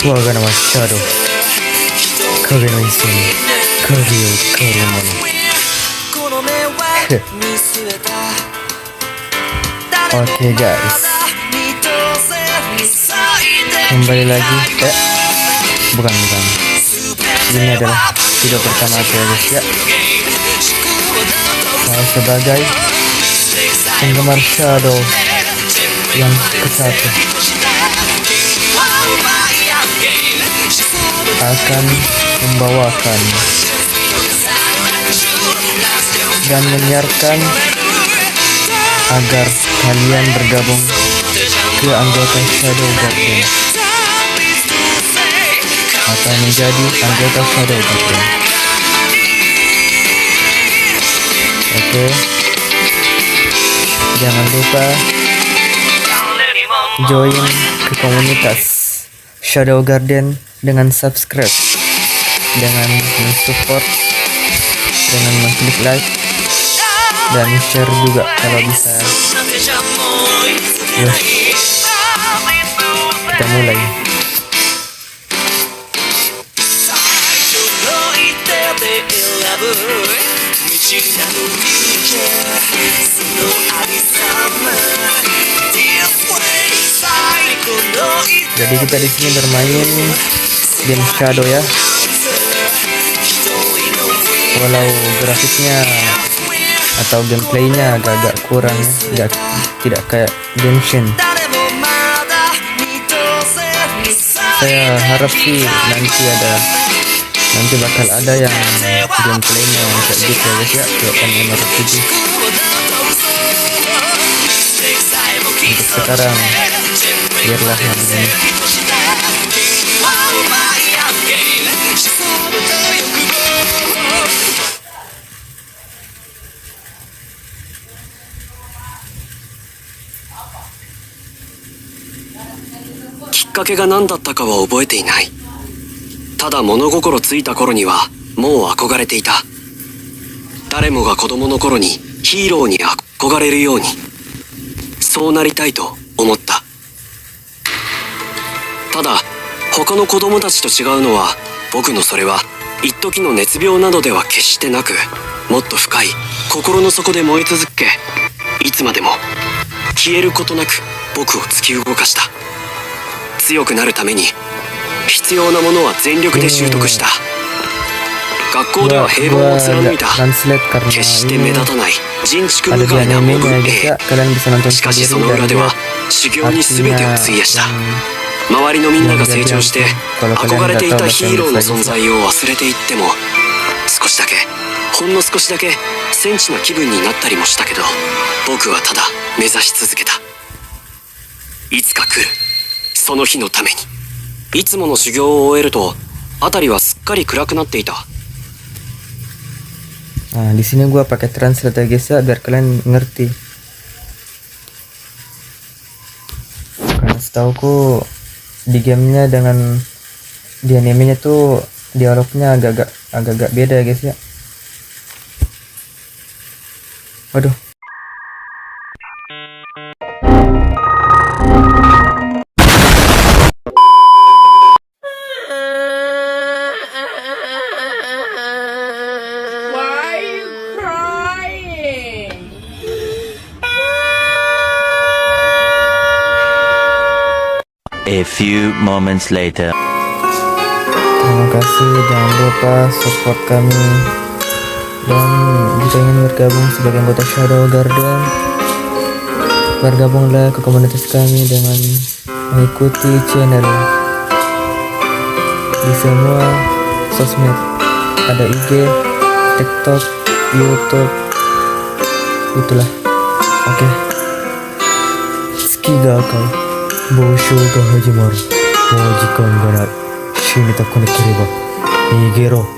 我が名はシャドウ。影の磯に影を狩る者。Oke guys, kembali lagi. Bukan. Ini adalah video pertama aku ya guys ya. Saya sebagai penggemar Shadow yang ke-1 akan membawakan dan menyiarkan agar kalian bergabung ke anggota Shadow Guardian atau menjadi anggota Shadow Guardian. Oke, jangan lupa join ke komunitas Shadow Guardian dengan subscribe, dengan mensupport, dengan mengklik like dan share juga kalau bisa. Yuk, kita mulai. Jadi kita di sini bermain game Shadow ya. Walau grafiknya atau gameplaynya agak-agak kurang ya, tidak kayak Genshin. Saya harap sih nanti bakal ada yang gameplaynya kayak gitu ya guys ya, kayak MMORPG. Untuk sekarang biarlah yang ini.きっかけが何だったかは覚えていない。ただ物心ついた頃にはもう憧れていた。誰もが子供の頃にヒーローに憧れるように、そうなりたいと思った。ただ他の子供たちと違うのは、僕のそれは一時の熱病などでは決してなく、もっと深い心の底で燃え続け、いつまでも消えることなく僕を突き動かした。強くなるために必要なものは全力で習得した。学校では平凡を貫いた、決して目立たない人畜無害なモブ A。 しかしその裏では修行に全てを費やした。周りのみんなが成長して憧れていたヒーローの存在を忘れていっても、少しだけ、ほんの少しだけセンチな気分になったりもしたけど、僕はただ目指し続けた。いつか来るその日のために。いつもの修行を終えると辺りはすっかり暗くなっていた。Nah, di sini gua pakai translate ya guys ya, biar kalian ngerti. Karena setauku di gamenya dengan di animenya tuh dialognya agak-agak beda ya guys ya. Waduh. A few moments later. Terima kasih, jangan lupa support kami. Dan jika ingin bergabung sebagai anggota Shadow Guardian, bergabunglah ke komunitas kami dengan mengikuti channel di semua sosmed. Ada IG, TikTok, YouTube, itulah. Oke. Tsuki ga akai 暴走が始まる。もう時間がない。死にたくなければ逃げろ。